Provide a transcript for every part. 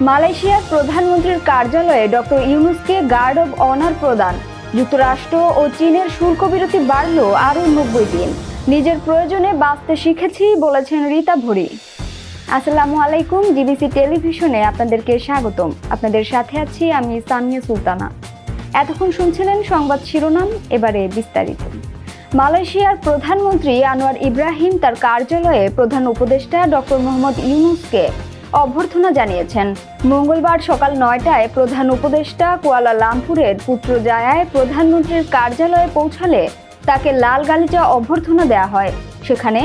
মালয়েশিয়ার প্রধানমন্ত্রীর কার্যালয়ে ডক্টর ইউনূসকে গার্ড অব অনার প্রদান। যুক্তরাষ্ট্র ও চীনের শুল্ক বিরতি বাড়ল আরও 90 দিন। নিজের প্রয়োজনে বাঁচতে শিখেছি বলেছেন রীতা ভরি। আসসালামু আলাইকুম, ডিবিসি টেলিভিশনে আপনাদেরকে স্বাগতম। আপনাদের সাথে আছি আমি সামিয়া সুলতানা। এতক্ষণ শুনছিলেন সংবাদ শিরোনাম, এবারে বিস্তারিত। মালয়েশিয়ার প্রধানমন্ত্রী আনোয়ার ইব্রাহিম তার কার্যালয়ে প্রধান উপদেষ্টা ডক্টর মোহাম্মদ ইউনূসকে অভ্যর্থনা জানিয়েছেন। মঙ্গলবার সকাল 9টায় প্রধান উপদেষ্টা কুয়ালালামপুরের পুত্রজায়ায় প্রধানমন্ত্রীর কার্যালয়ে পৌঁছালে তাকে লাল গালিচা অভ্যর্থনা দেওয়া হয়। সেখানে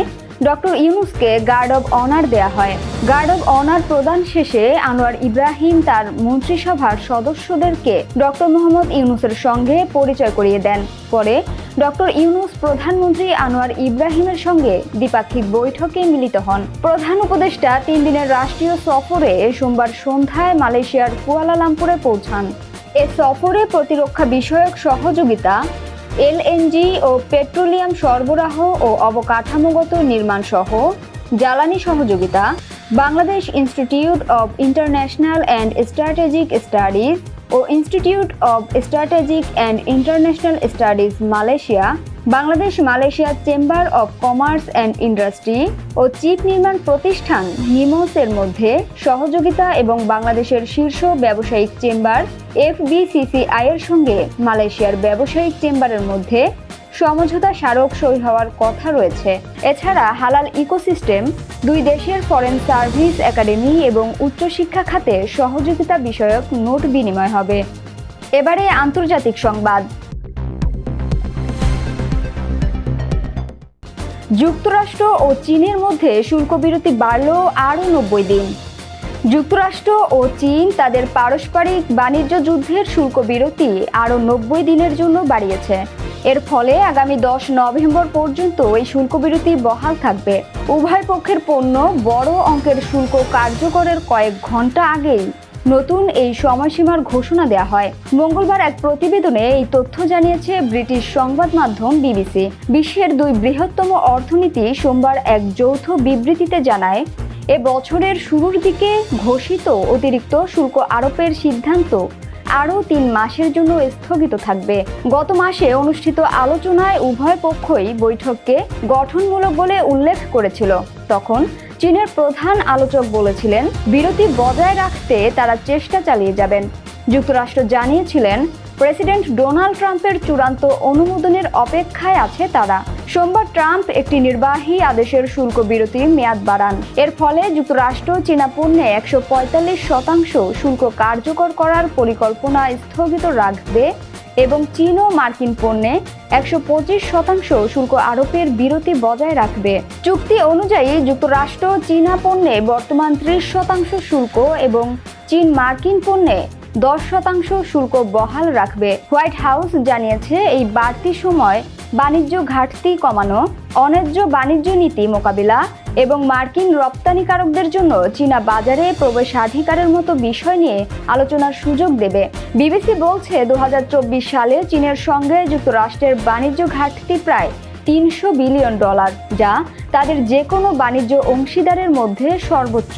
ডক্টর ইউনূসকে গার্ড অব অনার দেওয়া হয়। গার্ড অব অনার প্রদান শেষে আনোয়ার ইব্রাহিম তার মন্ত্রিসভার সদস্যদেরকে ডক্টর মোহাম্মদ ইউনূসের সঙ্গে পরিচয় করিয়ে দেন। পরে ডক্টর ইউনূস প্রধানমন্ত্রী আনোয়ার ইব্রাহিমের সঙ্গে দ্বিপাক্ষিক বৈঠকে মিলিত হন। প্রধান উপদেষ্টা 3 দিনের রাষ্ট্রীয় সফরে সোমবার সন্ধ্যায় মালয়েশিয়ার কুয়ালালামপুরে পৌঁছান। এ সফরে প্রতিরক্ষা বিষয়ক সহযোগিতা, এলএনজি ও পেট্রোলিয়াম সরবরাহ ও অবকাঠামোগত নির্মাণ সহ জ্বালানি সহযোগিতা, Bangladesh institute of international and strategic studies ও institute of strategic and international studies Malaysia, Bangladesh Malaysia chamber of commerce and industry ও চিপ নির্মাণ প্রতিষ্ঠান নিমোসের মধ্যে সহযোগিতা এবং বাংলাদেশের শীর্ষ ব্যবসায়িক চেম্বার FBCCI এর সঙ্গে মালয়েশিয়ার ব্যবসায়িক চেম্বারের মধ্যে সমঝোতা স্মারক সই হওয়ার কথা রয়েছে। এছাড়া হালাল ইকোসিস্টেম, 2 দেশের ফরেন সার্ভিস একাডেমি এবং উচ্চশিক্ষা খাতে সহযোগিতা বিষয়ক নোট বিনিময় হবে। এবারে আন্তর্জাতিক সংবাদ। যুক্তরাষ্ট্র ও চীনের মধ্যে শুল্ক বিরতি বাড়ল আরও 90 দিন। যুক্তরাষ্ট্র ও চীন তাদের পারস্পরিক বাণিজ্য যুদ্ধের শুল্ক বিরতি আরও 90 দিনের জন্য বাড়িয়েছে। এর ফলে আগামী 10 নভেম্বর পর্যন্ত এই শুল্ক বিরতি বহাল থাকবে। উভয় পক্ষের পণ্য বড় অঙ্কের শুল্ক কার্যকরের কয়েক ঘন্টা আগেই নতুন এই সময়সীমার ঘোষণা দেওয়া হয়। মঙ্গলবার এক প্রতিবেদনে এই তথ্য জানিয়েছে ব্রিটিশ সংবাদ মাধ্যম বিবিসি। বিশ্বের 2 বৃহত্তম অর্থনীতি সোমবার এক যৌথ বিবৃতিতে জানায়, এ বছরের শুরুর দিকে ঘোষিত অতিরিক্ত শুল্ক আরোপের সিদ্ধান্ত আরও 3 মাসের জন্য স্থগিত থাকবে। গত মাসে অনুষ্ঠিত আলোচনায় উভয় পক্ষই বৈঠককে গঠনমূলক বলে উল্লেখ করেছিল। তখন চীনের প্রধান আলোচক বলেছিলেন, বিরতি বজায় রাখতে তারা চেষ্টা চালিয়ে যাবেন। যুক্তরাষ্ট্র জানিয়েছিলেন, প্রেসিডেন্ট ডোনাল্ড ট্রাম্পের চূড়ান্ত অনুমোদনের অপেক্ষায় আছে তারা। সোমবার ট্রাম্প একটি নির্বাহী আদেশের শুল্ক বিরতির মেয়াদ বাড়ান। এর ফলে যুক্তরাষ্ট্র চীনা পণ্যে 145% শুল্ক কার্যকর করার পরিকল্পনা স্থগিত রাখবে এবং চীন ও মার্কিন পণ্যে 125% শুল্ক আরোপের বিরতি বজায় রাখবে। চুক্তি অনুযায়ী যুক্তরাষ্ট্র চীনা পণ্যে বর্তমান 30% শুল্ক এবং চীন মার্কিন পণ্যে 10% শুল্ক বহাল রাখবে। হোয়াইট হাউস জানিয়েছে, এই বাড়তি সময় বাণিজ্য ঘাটতি কমানো, অন্যায্য বাণিজ্য নীতি মোকাবিলা এবং মার্কিন রপ্তানিকারকদের জন্য চীনা বাজারে প্রবেশাধিকারের মতো বিষয় নিয়ে আলোচনার সুযোগ দেবে। বিবিসি বলছে, 2024 সালে চীনের সঙ্গে যুক্তরাষ্ট্রের বাণিজ্য ঘাটতি প্রায় $300 বিলিয়ন, যা তাদের যে কোনো বাণিজ্য অংশীদারের মধ্যে সর্বোচ্চ।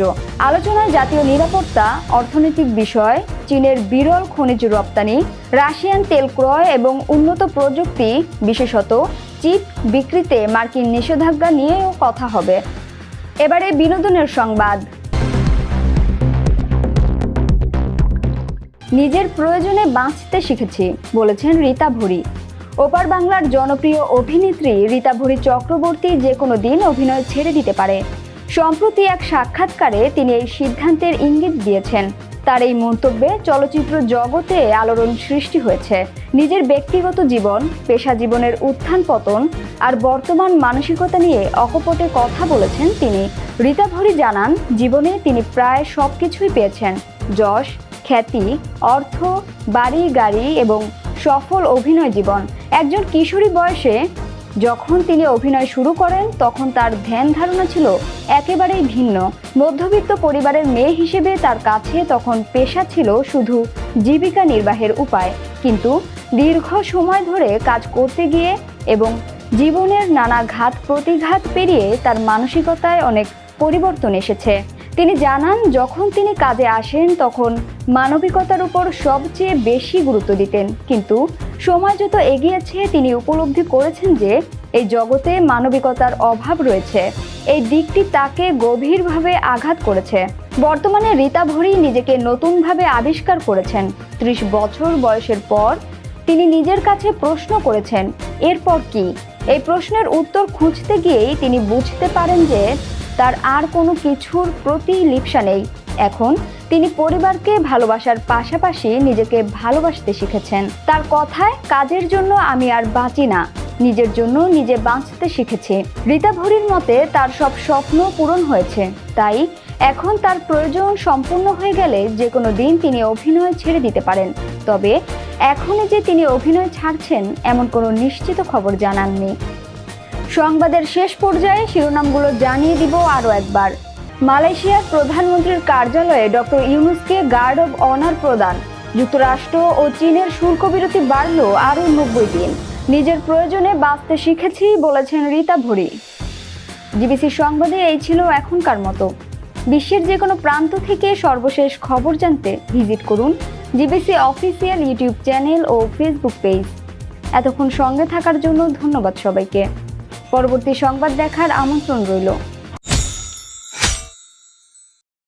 আলোচনায় জাতীয় নিরাপত্তা, অর্থনৈতিক বিষয়, চীনের বিরল খনিজ রপ্তানি, রাশিয়ান তেল ক্রয় এবং উন্নত প্রযুক্তি, বিশেষত চিপ বিক্রিতে মার্কিন নিষেধাজ্ঞা নিয়েও কথা হবে। এবারে বিনোদনের সংবাদ। নিজের প্রয়োজনে বাঁচতে শিখেছি বলেছেন রীতা ভরি। ওপার বাংলার জনপ্রিয় অভিনেত্রী রীতা ভরি চক্রবর্তী যে কোনো দিন অভিনয় ছেড়ে দিতে পারে। সম্প্রতি এক সাক্ষাৎকারে তিনি এই সিদ্ধান্তের ইঙ্গিত দিয়েছেন। তার এই মন্তব্যে চলচ্চিত্র জগতে আলোড়ন সৃষ্টি হয়েছে। নিজের ব্যক্তিগত জীবন, পেশা জীবনের উত্থান পতন আর বর্তমান মানসিকতা নিয়ে অকপটে কথা বলেছেন তিনি। রীতা ভরি জানান, জীবনে তিনি প্রায় সবকিছুই পেয়েছেন: যশ, খ্যাতি, অর্থ, বাড়ি গাড়ি এবং সফল অভিনয় জীবন। একজন কিশোরী বয়সে যখন তিনি অভিনয় শুরু করেন তখন তার ধ্যান ধারণা ছিল একেবারেই ভিন্ন। মধ্যবিত্ত পরিবারের মেয়ে হিসেবে তার কাছে তখন পেশা ছিল শুধু জীবিকা নির্বাহের উপায়। কিন্তু দীর্ঘ সময় ধরে কাজ করতে গিয়ে এবং জীবনের নানা ঘাত প্রতিঘাত পেরিয়ে তার মানসিকতায় অনেক পরিবর্তন এসেছে। তিনি জানান, যখন তিনি কাজে আসেন তখন মানবিকতার উপর সবচেয়ে বেশি গুরুত্ব দিতেন, কিন্তু সময় যত এগিয়েছে তিনি উপলব্ধি করেছেন যে এই জগতে মানবিকতার অভাব রয়েছে। এই দিকটি তাকে গভীরভাবে আঘাত করেছে। বর্তমানে রীতা ভরি নিজেকে নতুনভাবে আবিষ্কার করেছেন। 30 বছর বয়সের পর তিনি নিজের কাছে প্রশ্ন করেছেন, এরপর কি? এই প্রশ্নের উত্তর খুঁজতে গিয়েই তিনি বুঝতে পারেন যে তার আর কোনো কিছুর প্রতি লিপ্সা নেই। এখন তিনি পরিবারকে ভালোবাসার পাশাপাশি নিজেকে ভালোবাসতে শিখেছেন। তার কথায়, কাজের জন্য আমি আর বাঁচি না, নিজের জন্য নিজে বাঁচতে শিখেছি। রীতা ভরির মতে তার সব স্বপ্ন পূরণ হয়েছে, তাই এখন তার প্রয়োজন সম্পূর্ণ হয়ে গেলে যে কোনো দিন তিনি অভিনয় ছেড়ে দিতে পারেন। তবে এখনই যে তিনি অভিনয় ছাড়ছেন এমন কোনো নিশ্চিত খবর জানাননি। সংবাদের শেষ পর্যায়ে শিরোনামগুলো জানিয়ে দিব আরও একবার। মালয়েশিয়ার প্রধানমন্ত্রীর কার্যালয়ে ডক্টর ইউনূসকে গার্ড অব অনার প্রদান। যুক্তরাষ্ট্র ও চীনের শুল্ক বিরতি বাড়ল আরও 90 দিন। নিজের প্রয়োজনে বাঁচতে শিখেছি বলেছেন রীতা ভরি। জিবিসি সংবাদে এই ছিল এখনকার মতো। বিশ্বের যে কোনো প্রান্ত থেকে সর্বশেষ খবর জানতে ভিজিট করুন জিবিসি অফিসিয়াল ইউটিউব চ্যানেল ও ফেসবুক পেজ। এতক্ষণ সঙ্গে থাকার জন্য ধন্যবাদ সবাইকে। পরবর্তী সংবাদ দেখার আমন্ত্রণ রইল।